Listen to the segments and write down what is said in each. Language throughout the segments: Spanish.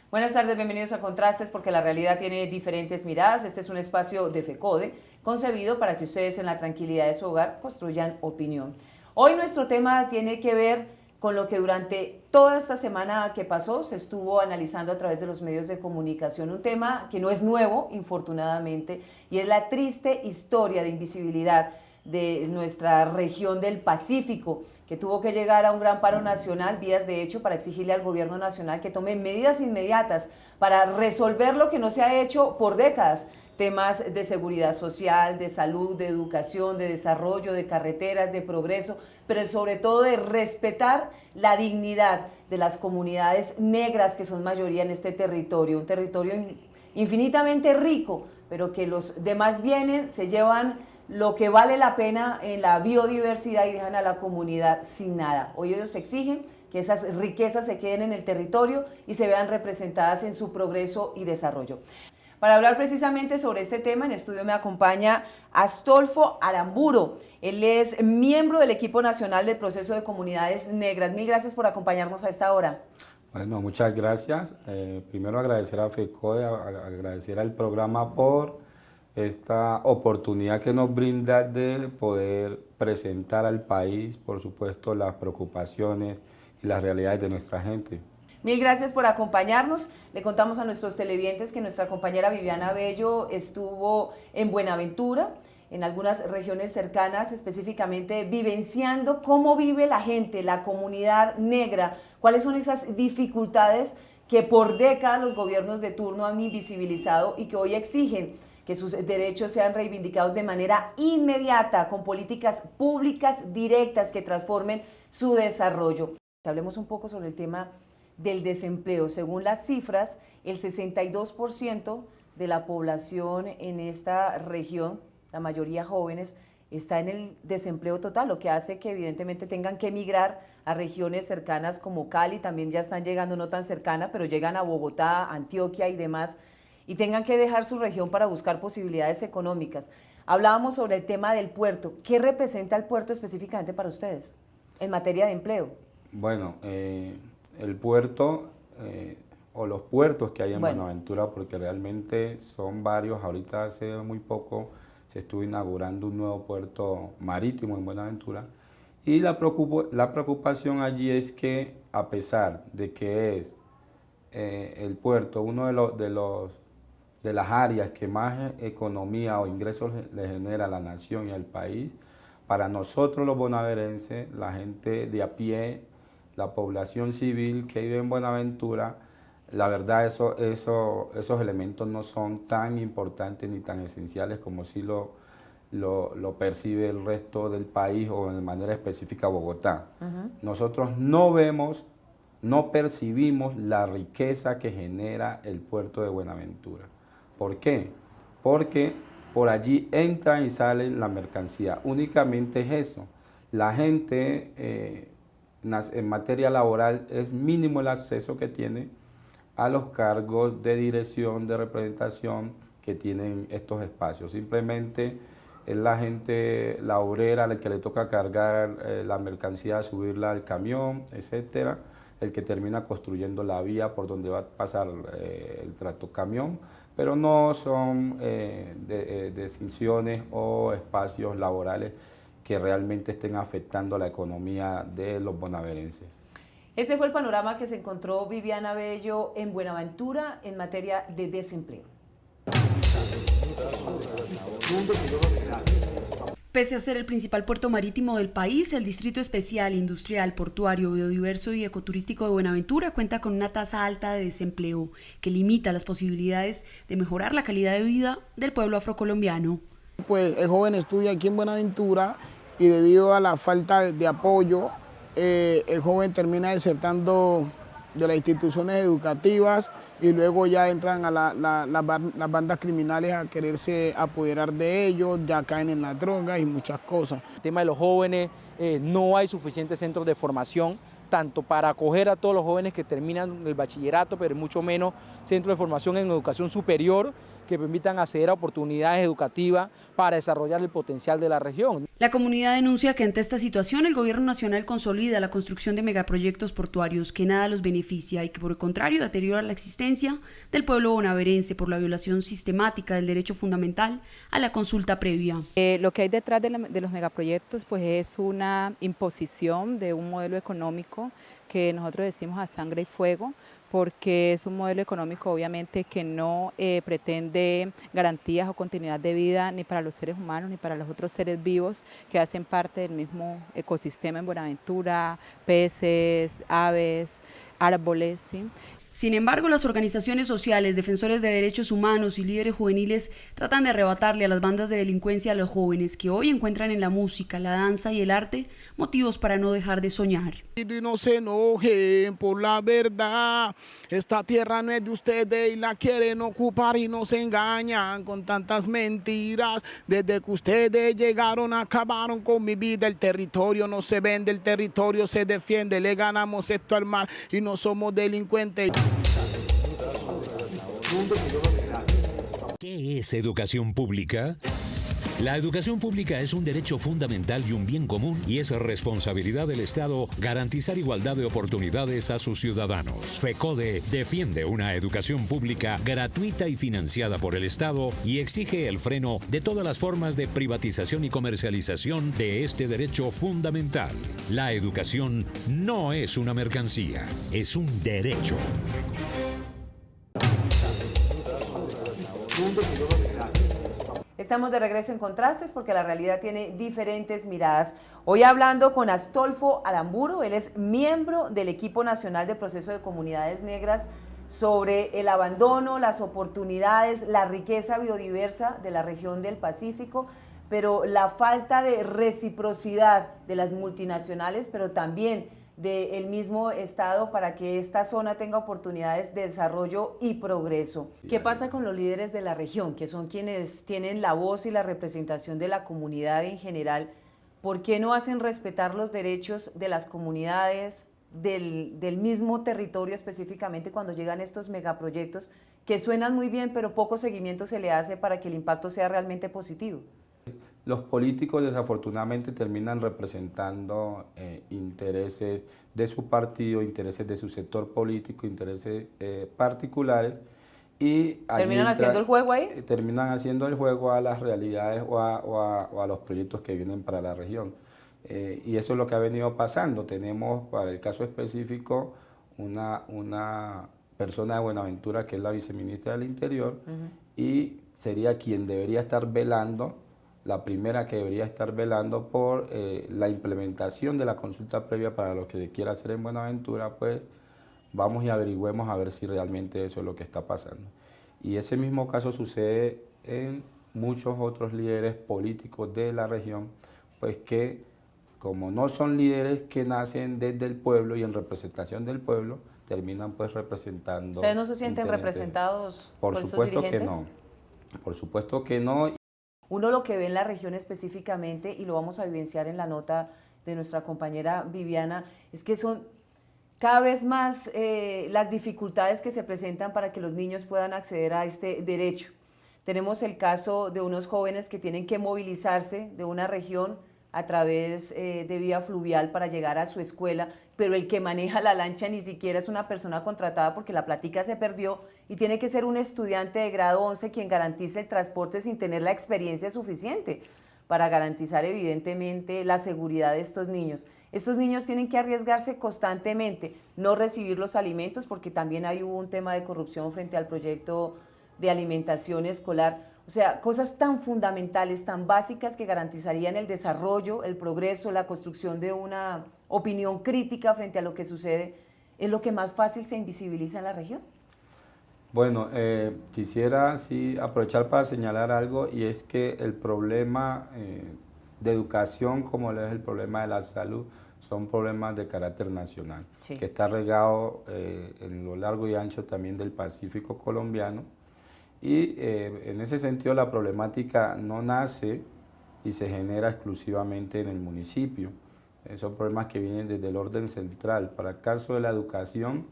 Buenas tardes, bienvenidos a Contrastes, porque la realidad tiene diferentes miradas. Este es un espacio de FECODE, concebido para que ustedes en la tranquilidad de su hogar construyan opinión. Hoy nuestro tema tiene que ver con lo que durante toda esta semana que pasó se estuvo analizando a través de los medios de comunicación, un tema que no es nuevo, infortunadamente, y es la triste historia de invisibilidad de nuestra región del Pacífico, que tuvo que llegar a un gran paro nacional, vías de hecho, para exigirle al gobierno nacional que tome medidas inmediatas para resolver lo que no se ha hecho por décadas, temas de seguridad social, de salud, de educación, de desarrollo, de carreteras, de progreso, pero sobre todo de respetar la dignidad de las comunidades negras que son mayoría en este territorio, un territorio infinitamente rico, pero que los demás vienen, se llevan lo que vale la pena en la biodiversidad y dejan a la comunidad sin nada. Hoy ellos exigen que esas riquezas se queden en el territorio y se vean representadas en su progreso y desarrollo. Para hablar precisamente sobre este tema, en estudio me acompaña Astolfo Aramburo. Él es miembro del equipo nacional del proceso de comunidades negras. Mil gracias por acompañarnos a esta hora. Bueno, muchas gracias. Primero agradecer a FECODE, agradecer al programa por esta oportunidad que nos brinda de poder presentar al país, por supuesto, las preocupaciones y las realidades de nuestra gente. Mil gracias por acompañarnos. Le contamos a nuestros televidentes que nuestra compañera Viviana Bello estuvo en Buenaventura, en algunas regiones cercanas, específicamente vivenciando cómo vive la gente, la comunidad negra, cuáles son esas dificultades que por décadas los gobiernos de turno han invisibilizado y que hoy exigen que sus derechos sean reivindicados de manera inmediata, con políticas públicas directas que transformen su desarrollo. Hablemos un poco sobre el tema del desempleo. Según las cifras, el 62% de la población en esta región, la mayoría jóvenes, está en el desempleo total, lo que hace que evidentemente tengan que emigrar a regiones cercanas como Cali, también ya están llegando, no tan cercana, pero llegan a Bogotá, Antioquia y demás, y tengan que dejar su región para buscar posibilidades económicas. Hablábamos sobre el tema del puerto. ¿Qué representa el puerto específicamente para ustedes en materia de empleo? Bueno, el puerto o los puertos que hay en Buenaventura, porque realmente son varios. Ahorita hace muy poco se estuvo inaugurando un nuevo puerto marítimo en Buenaventura, y la preocupación allí es que, a pesar de que es el puerto uno de las áreas que más economía o ingresos le genera a la nación y al país, para nosotros los bonaerenses, la gente de a pie, la población civil que vive en Buenaventura, la verdad esos elementos no son tan importantes ni tan esenciales como sí lo percibe el resto del país o de manera específica Bogotá. Nosotros no vemos, no percibimos la riqueza que genera el puerto de Buenaventura. ¿Por qué? Porque por allí entra y sale la mercancía. Únicamente es eso. La gente en materia laboral es mínimo el acceso que tiene a los cargos de dirección, de representación que tienen estos espacios. Simplemente es la gente, la obrera, la que le toca cargar la mercancía, subirla al camión, etcétera, el que termina construyendo la vía por donde va a pasar el tractocamión, pero no son decisiones o espacios laborales que realmente estén afectando la economía de los bonaerenses. Ese fue el panorama que se encontró Viviana Bello en Buenaventura en materia de desempleo. Pese a ser el principal puerto marítimo del país, el Distrito Especial, Industrial, Portuario, Biodiverso y Ecoturístico de Buenaventura cuenta con una tasa alta de desempleo que limita las posibilidades de mejorar la calidad de vida del pueblo afrocolombiano. Pues el joven estudia aquí en Buenaventura y debido a la falta de apoyo, el joven termina desertando de las instituciones educativas y luego ya entran a las bandas criminales a quererse apoderar de ellos, ya caen en las drogas y muchas cosas. El tema de los jóvenes, no hay suficientes centros de formación, tanto para acoger a todos los jóvenes que terminan el bachillerato, pero mucho menos centros de formación en educación superior que permitan acceder a oportunidades educativas para desarrollar el potencial de la región. La comunidad denuncia que ante esta situación el gobierno nacional consolida la construcción de megaproyectos portuarios que nada los beneficia y que por el contrario deteriora la existencia del pueblo bonaerense por la violación sistemática del derecho fundamental a la consulta previa. Lo que hay detrás de los megaproyectos pues es una imposición de un modelo económico que nosotros decimos a sangre y fuego, porque es un modelo económico obviamente que no pretende garantías o continuidad de vida ni para los seres humanos ni para los otros seres vivos que hacen parte del mismo ecosistema en Buenaventura, peces, aves, árboles, ¿sí? Sin embargo, las organizaciones sociales, defensores de derechos humanos y líderes juveniles tratan de arrebatarle a las bandas de delincuencia a los jóvenes que hoy encuentran en la música, la danza y el arte motivos para no dejar de soñar. Y no se enojen por la verdad, esta tierra no es de ustedes y la quieren ocupar y nos engañan con tantas mentiras. Desde que ustedes llegaron acabaron con mi vida, el territorio no se vende, el territorio se defiende, le ganamos esto al mar y no somos delincuentes. ¿Qué es educación pública? La educación pública es un derecho fundamental y un bien común y es responsabilidad del Estado garantizar igualdad de oportunidades a sus ciudadanos. FECODE defiende una educación pública gratuita y financiada por el Estado y exige el freno de todas las formas de privatización y comercialización de este derecho fundamental. La educación no es una mercancía, es un derecho. Estamos de regreso en Contrastes porque la realidad tiene diferentes miradas. Hoy hablando con Astolfo Aramburu, él es miembro del equipo nacional de proceso de comunidades negras sobre el abandono, las oportunidades, la riqueza biodiversa de la región del Pacífico, pero la falta de reciprocidad de las multinacionales, pero también del mismo Estado para que esta zona tenga oportunidades de desarrollo y progreso. ¿Qué pasa con los líderes de la región, que son quienes tienen la voz y la representación de la comunidad en general? ¿Por qué no hacen respetar los derechos de las comunidades, del mismo territorio específicamente cuando llegan estos megaproyectos que suenan muy bien, pero poco seguimiento se le hace para que el impacto sea realmente positivo? Los políticos desafortunadamente terminan representando intereses de su partido, intereses de su sector político, intereses particulares y ¿terminan haciendo el juego ahí? Terminan haciendo el juego a las realidades o a los proyectos que vienen para la región. Y eso es lo que ha venido pasando. Tenemos, para el caso específico, una persona de Buenaventura que es la viceministra del Interior y sería quien debería estar velando, la primera que debería estar velando por la implementación de la consulta previa para lo que se quiera hacer en Buenaventura, pues vamos y averigüemos a ver si realmente eso es lo que está pasando. Y ese mismo caso sucede en muchos otros líderes políticos de la región, pues que como no son líderes que nacen desde el pueblo y en representación del pueblo, terminan pues representando... ¿Ustedes no se sienten representados por supuesto estos dirigentes? Que no, por supuesto que no. Uno lo que ve en la región específicamente, y lo vamos a vivenciar en la nota de nuestra compañera Viviana, es que son cada vez más las dificultades que se presentan para que los niños puedan acceder a este derecho. Tenemos el caso de unos jóvenes que tienen que movilizarse de una región a través de vía fluvial para llegar a su escuela, pero el que maneja la lancha ni siquiera es una persona contratada porque la plática se perdió y tiene que ser un estudiante de grado 11 quien garantice el transporte sin tener la experiencia suficiente para garantizar evidentemente la seguridad de estos niños. Estos niños tienen que arriesgarse constantemente, no recibir los alimentos porque también hay un tema de corrupción frente al proyecto de alimentación escolar. O sea, cosas tan fundamentales, tan básicas que garantizarían el desarrollo, el progreso, la construcción de una opinión crítica frente a lo que sucede, es lo que más fácil se invisibiliza en la región. Bueno, quisiera sí aprovechar para señalar algo y es que el problema de educación, como lo es el problema de la salud, son problemas de carácter nacional, sí, que está regado en lo largo y ancho también del Pacífico colombiano, y en ese sentido la problemática no nace y se genera exclusivamente en el municipio. Son problemas que vienen desde el orden central. Para el caso de la educación,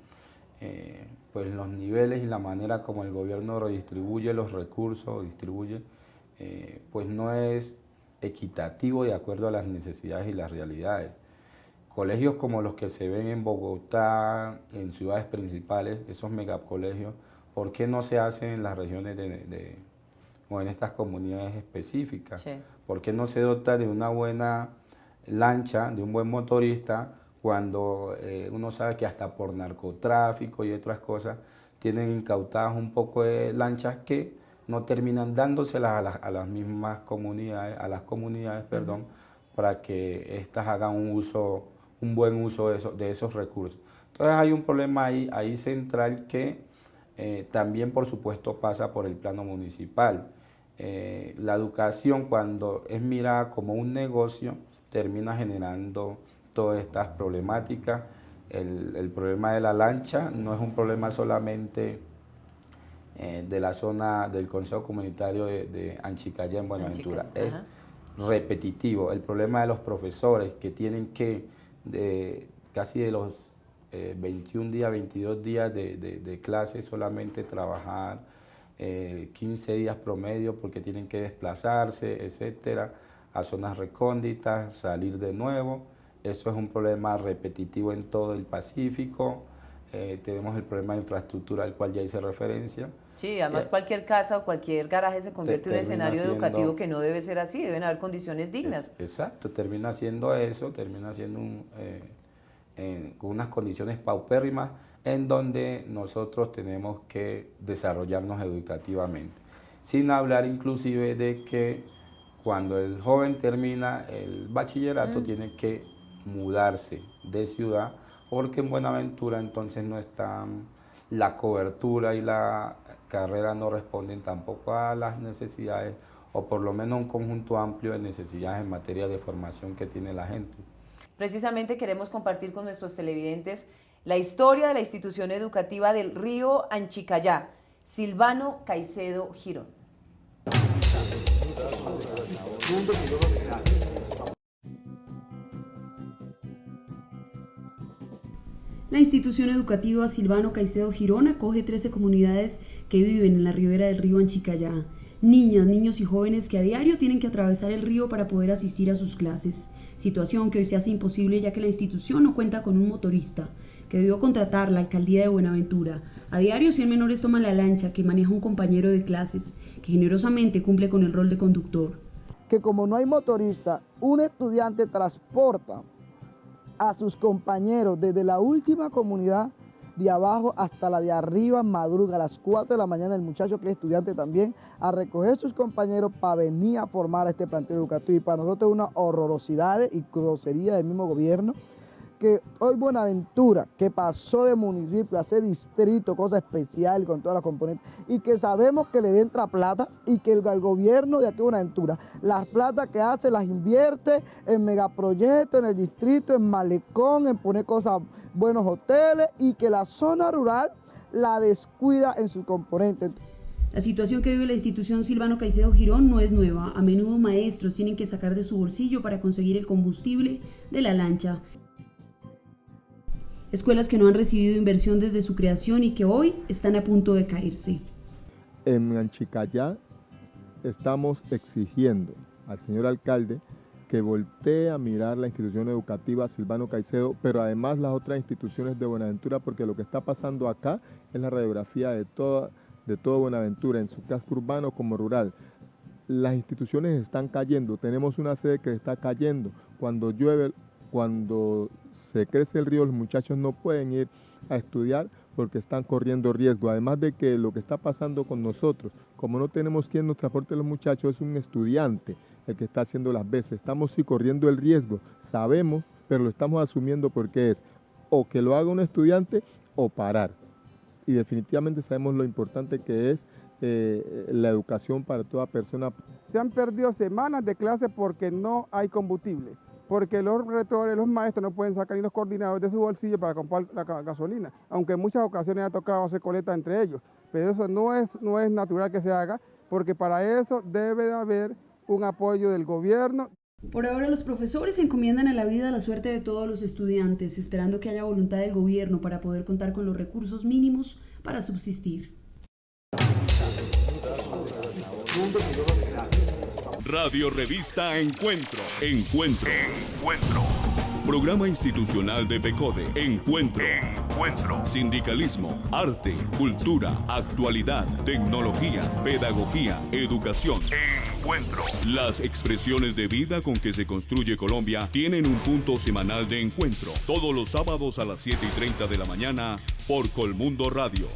pues los niveles y la manera como el gobierno redistribuye los recursos, pues no es equitativo de acuerdo a las necesidades y las realidades. Colegios como los que se ven en Bogotá, en ciudades principales, esos megacolegios, ¿por qué no se hacen en las regiones o en estas comunidades específicas? sí. ¿Por qué no se dota de una buena lancha, de un buen motorista, cuando uno sabe que hasta por narcotráfico y otras cosas tienen incautadas un poco de lanchas que no terminan dándoselas a las mismas comunidades, perdón, para que éstas hagan un buen uso de esos recursos? Entonces hay un problema ahí central que también por supuesto pasa por el plano municipal. La educación, cuando es mirada como un negocio, termina generando todas estas problemáticas. El problema de la lancha no es un problema solamente de la zona del Consejo Comunitario de Anchicayá en Buenaventura, es repetitivo. El problema de los profesores que tienen que, casi de los 21 días, 22 días de clase, solamente trabajar 15 días promedio porque tienen que desplazarse, etcétera, a zonas recónditas, salir de nuevo. Eso es un problema repetitivo en todo el Pacífico. Tenemos el problema de infraestructura al cual ya hice referencia. Sí, además cualquier casa o cualquier garaje se convierte en un escenario educativo que no debe ser así, deben haber condiciones dignas. Exacto, termina siendo eso, con unas condiciones paupérrimas en donde nosotros tenemos que desarrollarnos educativamente. Sin hablar inclusive de que cuando el joven termina el bachillerato tiene que mudarse de ciudad, porque en Buenaventura entonces no están, la cobertura y la carrera no responden tampoco a las necesidades, o por lo menos un conjunto amplio de necesidades en materia de formación que tiene la gente. Precisamente queremos compartir con nuestros televidentes la historia de la institución educativa del Río Anchicayá, Silvano Caicedo Girón. La institución educativa Silvano Caicedo Girón acoge 13 comunidades que viven en la ribera del río Anchicayá. Niñas, niños y jóvenes que a diario tienen que atravesar el río para poder asistir a sus clases. Situación que hoy se hace imposible ya que la institución no cuenta con un motorista, que debió contratar la alcaldía de Buenaventura. A diario 100 menores toman la lancha que maneja un compañero de clases, que generosamente cumple con el rol de conductor. Que como no hay motorista, un estudiante transporta a sus compañeros desde la última comunidad de abajo hasta la de arriba, madruga a las 4 de la mañana el muchacho que es estudiante también, a recoger sus compañeros para venir a formar este plantel educativo. Y para nosotros es una horrorosidad y grosería del mismo gobierno, que hoy Buenaventura, que pasó de municipio a ser distrito, cosa especial con todas las componentes, y que sabemos que le entra plata y que el gobierno de aquí de Buenaventura, las plata que hace las invierte en megaproyectos, en el distrito, en malecón, en poner cosas, buenos hoteles, y que la zona rural la descuida en sus componentes. La situación que vive la institución Silvano Caicedo Girón no es nueva. A menudo maestros tienen que sacar de su bolsillo para conseguir el combustible de la lancha. Escuelas que no han recibido inversión desde su creación y que hoy están a punto de caerse. En Anchicayá estamos exigiendo al señor alcalde que voltee a mirar la institución educativa Silvano Caicedo, pero además las otras instituciones de Buenaventura, porque lo que está pasando acá es la radiografía de todo Buenaventura, en su casco urbano como rural. Las instituciones están cayendo, tenemos una sede que está cayendo, cuando llueve, cuando se crece el río, los muchachos no pueden ir a estudiar porque están corriendo riesgo. Además de que lo que está pasando con nosotros, como no tenemos quien nos transporte a los muchachos, es un estudiante el que está haciendo las veces. Estamos sí corriendo el riesgo, sabemos, pero lo estamos asumiendo porque es o que lo haga un estudiante o parar. Y definitivamente sabemos lo importante que es la educación para toda persona. Se han perdido semanas de clase porque no hay combustible. porque los rectores, los maestros no pueden sacar ni los coordinadores de su bolsillo para comprar la gasolina, aunque en muchas ocasiones ha tocado hacer colecta entre ellos, pero eso no es natural que se haga, porque para eso debe de haber un apoyo del gobierno. Por ahora los profesores encomiendan a la vida la suerte de todos los estudiantes, esperando que haya voluntad del gobierno para poder contar con los recursos mínimos para subsistir. Radio Revista Encuentro. Programa institucional de FECODE. Encuentro. Sindicalismo, arte, cultura, actualidad, tecnología, pedagogía, educación. Las expresiones de vida con que se construye Colombia tienen un punto semanal de encuentro. Todos los sábados a las 7:30 de la mañana por Colmundo Radio.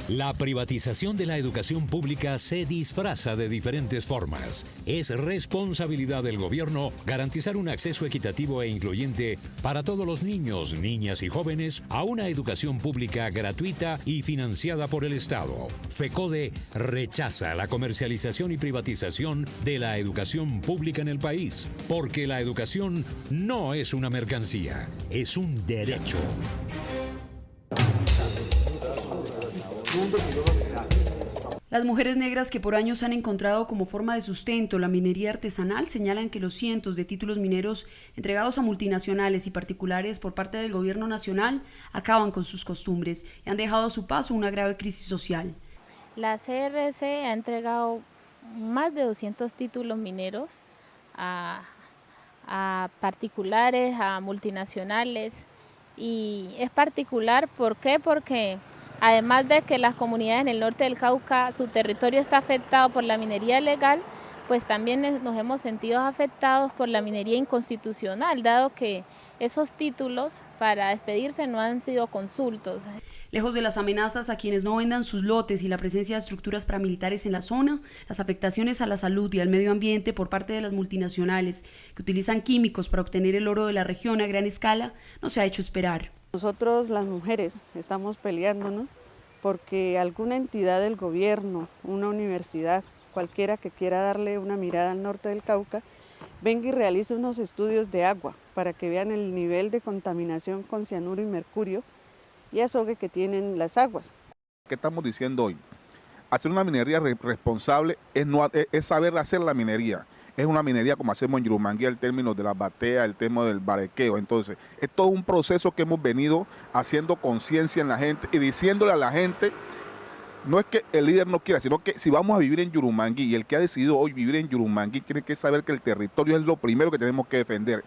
La privatización de la educación pública se disfraza de diferentes formas. Es responsabilidad del gobierno garantizar un acceso equitativo e incluyente para todos los niños, niñas y jóvenes a una educación pública gratuita y financiada por el Estado. FECODE rechaza la comercialización y privatización de la educación pública en el país, porque la educación no es una mercancía, es un derecho. Las mujeres negras que por años han encontrado como forma de sustento la minería artesanal señalan que los cientos de títulos mineros entregados a multinacionales y particulares por parte del gobierno nacional acaban con sus costumbres y han dejado a su paso una grave crisis social. La CRC ha entregado más de 200 títulos mineros a particulares, a multinacionales, y es particular, ¿por qué? Porque además de que las comunidades en el norte del Cauca, su territorio está afectado por la minería ilegal, pues también nos hemos sentido afectados por la minería inconstitucional, dado que esos títulos para despedirse no han sido consultos. Lejos de las amenazas a quienes no vendan sus lotes y la presencia de estructuras paramilitares en la zona, las afectaciones a la salud y al medio ambiente por parte de las multinacionales que utilizan químicos para obtener el oro de la región a gran escala no se ha hecho esperar. Nosotros las mujeres estamos peleándonos porque alguna entidad del gobierno, una universidad, cualquiera que quiera darle una mirada al norte del Cauca, venga y realice unos estudios de agua para que vean el nivel de contaminación con cianuro y mercurio y azogue que tienen las aguas. ¿Qué estamos diciendo hoy? Hacer una minería responsable es saber hacer la minería. Es una minería como hacemos en Yurumangui, el término de la batea, el tema del barequeo. Entonces, es todo un proceso que hemos venido haciendo conciencia en la gente y diciéndole a la gente, no es que el líder no quiera, sino que si vamos a vivir en Yurumangui y el que ha decidido hoy vivir en Yurumangui tiene que saber que el territorio es lo primero que tenemos que defender.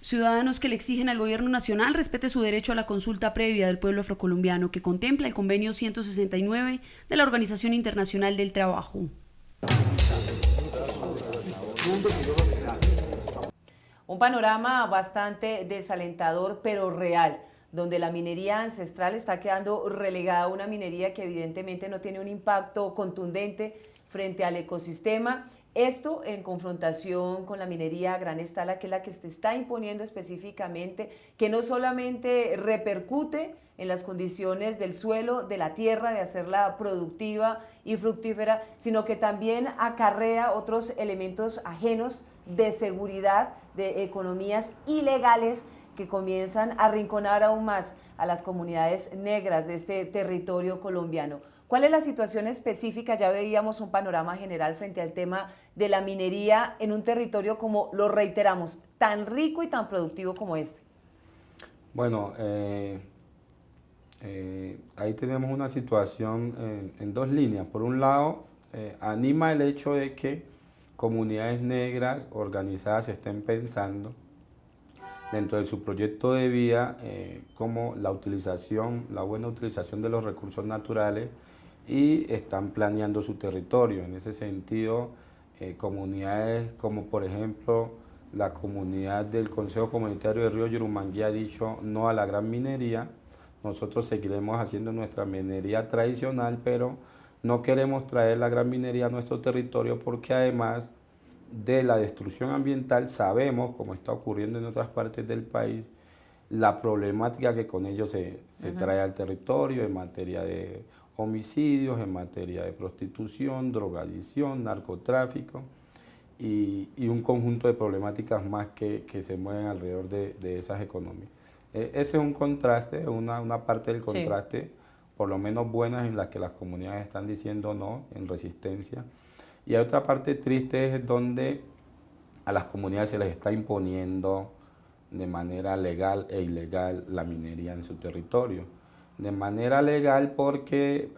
Ciudadanos que le exigen al gobierno nacional respete su derecho a la consulta previa del pueblo afrocolombiano que contempla el convenio 169 de la Organización Internacional del Trabajo. Un panorama bastante desalentador pero real, donde la minería ancestral está quedando relegada a una minería que evidentemente no tiene un impacto contundente frente al ecosistema. Esto en confrontación con la minería a gran escala, que es la que se está imponiendo específicamente, que no solamente repercute en las condiciones del suelo, de la tierra, de hacerla productiva y fructífera, sino que también acarrea otros elementos ajenos de seguridad, de economías ilegales que comienzan a arrinconar aún más a las comunidades negras de este territorio colombiano. ¿Cuál es la situación específica? Ya veíamos un panorama general frente al tema de la minería en un territorio, como lo reiteramos, tan rico y tan productivo como este. Bueno, ahí tenemos una situación en dos líneas. Por un lado, anima el hecho de que comunidades negras organizadas estén pensando dentro de su proyecto de vida como la buena utilización de los recursos naturales, y están planeando su territorio. En ese sentido, comunidades como por ejemplo la comunidad del Consejo Comunitario de Río Yurumangui ha dicho no a la gran minería. Nosotros seguiremos haciendo nuestra minería tradicional, pero no queremos traer la gran minería a nuestro territorio, porque además de la destrucción ambiental sabemos, como está ocurriendo en otras partes del país, la problemática que con ello se trae al territorio en materia de homicidios, en materia de prostitución, drogadicción, narcotráfico. y un conjunto de problemáticas más que se mueven alrededor de esas economías. Ese es un contraste, una parte del contraste, sí, por lo menos buenas, en las que las comunidades están diciendo no, en resistencia. Y hay otra parte triste, es donde a las comunidades se les está imponiendo de manera legal e ilegal la minería en su territorio. De manera legal porque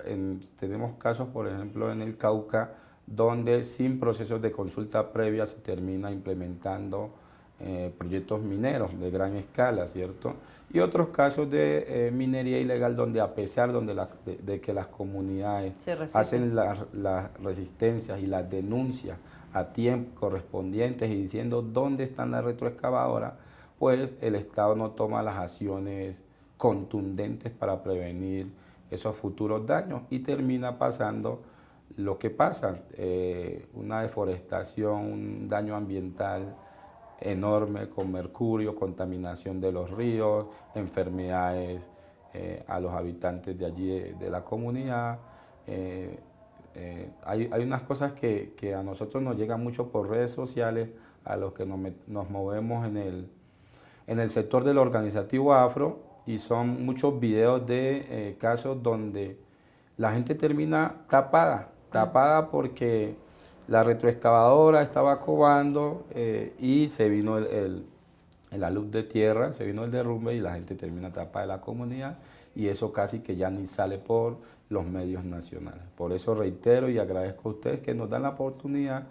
tenemos casos, por ejemplo, en el Cauca, donde sin procesos de consulta previa se termina implementando proyectos mineros de gran escala, ¿cierto? Y otros casos de minería ilegal donde, a pesar de que las comunidades hacen las resistencias y las denuncias a tiempo correspondientes y diciendo dónde están las retroexcavadoras, pues el Estado no toma las acciones contundentes para prevenir esos futuros daños y termina pasando lo que pasa, una deforestación, un daño ambiental enorme con mercurio, contaminación de los ríos, enfermedades a los habitantes de allí de la comunidad. Hay unas cosas que a nosotros nos llegan mucho por redes sociales, a los que nos movemos en el sector del organizativo afro, y son muchos videos de casos donde la gente termina tapada porque la retroexcavadora estaba cavando y se vino el alud de tierra, se vino el derrumbe y la gente termina tapada de la comunidad, y eso casi que ya ni sale por los medios nacionales. Por eso reitero y agradezco a ustedes que nos dan la oportunidad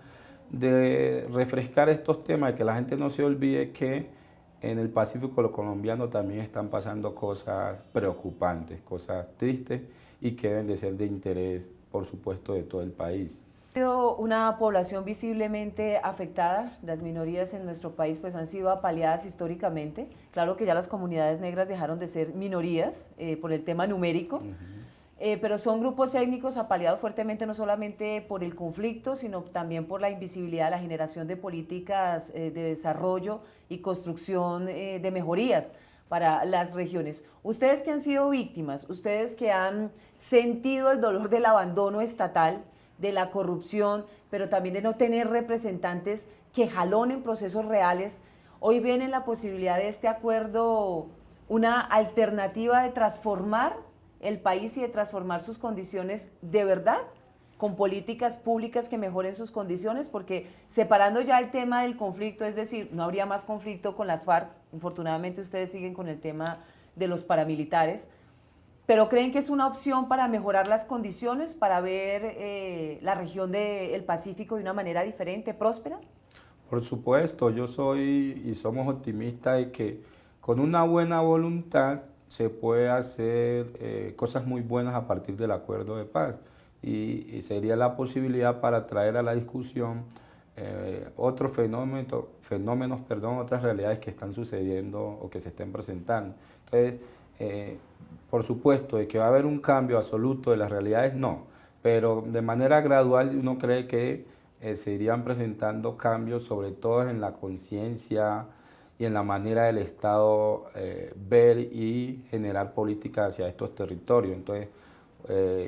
de refrescar estos temas y que la gente no se olvide que en el Pacífico colombiano también están pasando cosas preocupantes, cosas tristes y que deben de ser de interés, por supuesto, de todo el país. Ha sido una población visiblemente afectada. Las minorías en nuestro país pues han sido apaleadas históricamente. Claro que ya las comunidades negras dejaron de ser minorías por el tema numérico, pero son grupos étnicos apaleados fuertemente no solamente por el conflicto, sino también por la invisibilidad, la generación de políticas de desarrollo y construcción de mejorías para las regiones. Ustedes que han sido víctimas, ustedes que han sentido el dolor del abandono estatal, de la corrupción, pero también de no tener representantes que jalonen procesos reales, hoy ven en la posibilidad de este acuerdo una alternativa de transformar el país y de transformar sus condiciones de verdad, con políticas públicas que mejoren sus condiciones, porque separando ya el tema del conflicto, es decir, no habría más conflicto con las FARC, infortunadamente ustedes siguen con el tema de los paramilitares, pero ¿creen que es una opción para mejorar las condiciones, para ver la región del Pacífico de una manera diferente, próspera? Por supuesto, yo soy y somos optimistas de que con una buena voluntad se puede hacer cosas muy buenas a partir del acuerdo de paz, y sería la posibilidad para traer a la discusión otros fenómenos, otras realidades que están sucediendo o que se estén presentando. Entonces, por supuesto, de que va a haber un cambio absoluto de las realidades, no, pero de manera gradual uno cree que se irían presentando cambios, sobre todo en la conciencia y en la manera del Estado ver y generar políticas hacia estos territorios. Entonces,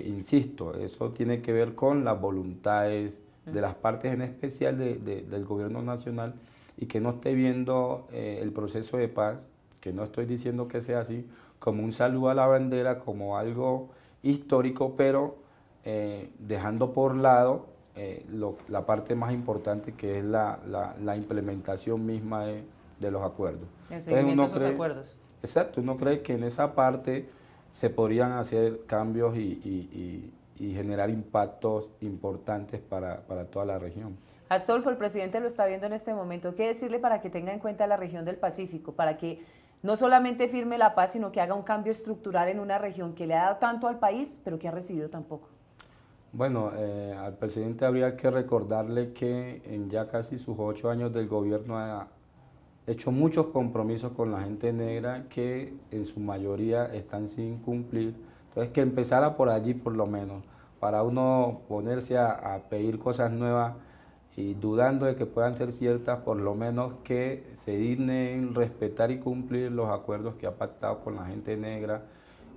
insisto, eso tiene que ver con las voluntades de las partes, en especial del gobierno nacional, y que no esté viendo el proceso de paz, que no estoy diciendo que sea así, como un saludo a la bandera, como algo histórico, pero dejando por lado la parte más importante, que es la implementación misma de los acuerdos. El seguimiento de esos acuerdos. Exacto, uno cree que en esa parte se podrían hacer cambios y generar impactos importantes para toda la región. Astolfo, el presidente lo está viendo en este momento. ¿Qué decirle para que tenga en cuenta la región del Pacífico? Para que no solamente firme la paz, sino que haga un cambio estructural en una región que le ha dado tanto al país, pero que ha recibido tan poco. Bueno, al presidente habría que recordarle que en ya casi sus 8 años del gobierno ha hecho muchos compromisos con la gente negra que en su mayoría están sin cumplir. Entonces, que empezara por allí por lo menos, para uno ponerse a pedir cosas nuevas y dudando de que puedan ser ciertas, por lo menos que se dignen respetar y cumplir los acuerdos que ha pactado con la gente negra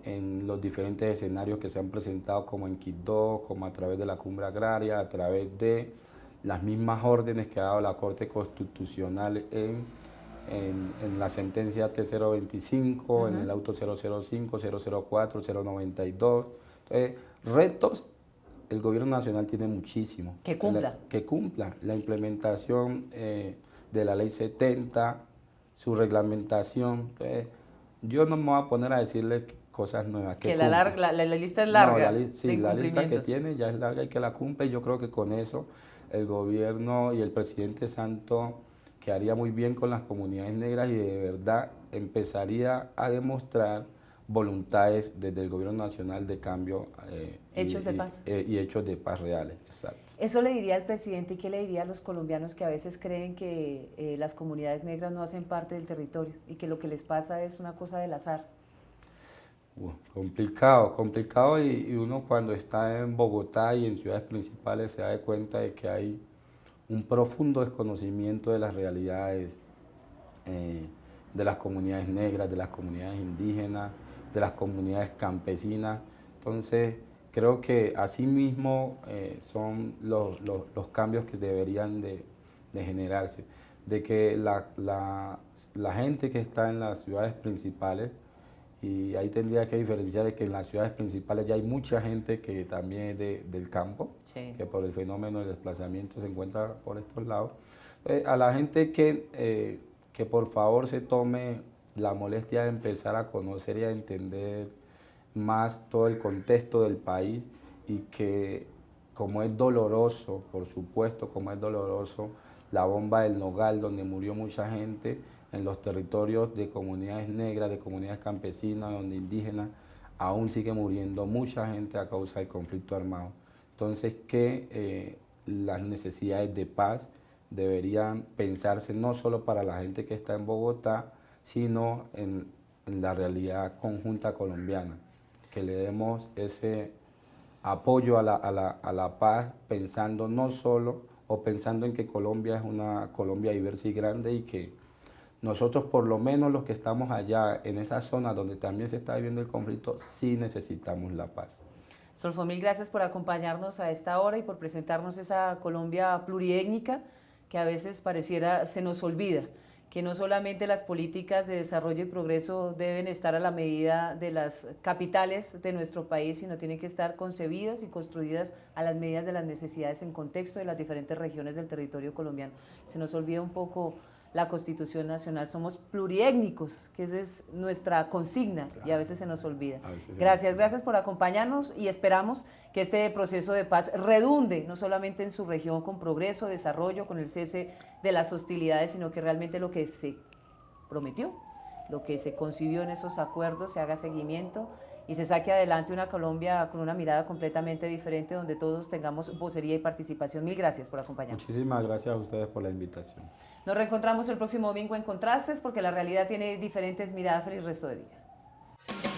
en los diferentes escenarios que se han presentado, como en Quito, como a través de la Cumbre Agraria, a través de las mismas órdenes que ha dado la Corte Constitucional en la sentencia T025, en el auto 005, 004, 092. Entonces, retos, el gobierno nacional tiene muchísimo. Que cumpla. Que cumpla la implementación de la ley 70, su reglamentación. Entonces, yo no me voy a poner a decirle cosas nuevas. Que la lista es larga. No, sí, la lista que tiene ya es larga y que la cumple. Yo creo que con eso el gobierno y el presidente Santos quedaría muy bien con las comunidades negras y de verdad empezaría a demostrar voluntades desde el gobierno nacional de cambio. Hechos de paz. Y hechos de paz reales, exacto. Eso le diría al presidente, y qué le diría a los colombianos que a veces creen que las comunidades negras no hacen parte del territorio y que lo que les pasa es una cosa del azar. Complicado y uno cuando está en Bogotá y en ciudades principales se da cuenta de que hay un profundo desconocimiento de las realidades de las comunidades negras, de las comunidades indígenas, de las comunidades campesinas. Entonces, creo que asimismo son los cambios que deberían de generarse, de que la gente que está en las ciudades principales, y ahí tendría que diferenciar de que en las ciudades principales ya hay mucha gente que también es del campo, sí, que por el fenómeno del desplazamiento se encuentra por estos lados. A la gente que por favor se tome la molestia de empezar a conocer y a entender más todo el contexto del país, y que como es doloroso, por supuesto, como es doloroso la bomba del Nogal, donde murió mucha gente, en los territorios de comunidades negras, de comunidades campesinas, donde indígenas, aún sigue muriendo mucha gente a causa del conflicto armado. Entonces, que las necesidades de paz deberían pensarse no solo para la gente que está en Bogotá, sino en la realidad conjunta colombiana, que le demos ese apoyo a la paz, pensando no solo, o pensando en que Colombia es una Colombia diversa y grande, y que nosotros, por lo menos los que estamos allá en esa zona donde también se está viviendo el conflicto, sí necesitamos la paz. Solfo, mil gracias por acompañarnos a esta hora y por presentarnos esa Colombia pluriétnica que a veces pareciera se nos olvida, que no solamente las políticas de desarrollo y progreso deben estar a la medida de las capitales de nuestro país, sino tienen que estar concebidas y construidas a las medidas de las necesidades en contexto de las diferentes regiones del territorio colombiano. Se nos olvida un poco la Constitución Nacional, somos pluriétnicos, que esa es nuestra consigna, claro, y a veces se nos olvida. Gracias por acompañarnos y esperamos que este proceso de paz redunde no solamente en su región con progreso, desarrollo, con el cese de las hostilidades, sino que realmente lo que se prometió, lo que se concibió en esos acuerdos se haga seguimiento y se saque adelante una Colombia con una mirada completamente diferente, donde todos tengamos vocería y participación. Mil gracias por acompañarnos. Muchísimas gracias a ustedes por la invitación. Nos reencontramos el próximo domingo en Contrastes, porque la realidad tiene diferentes miradas. Feliz resto de día.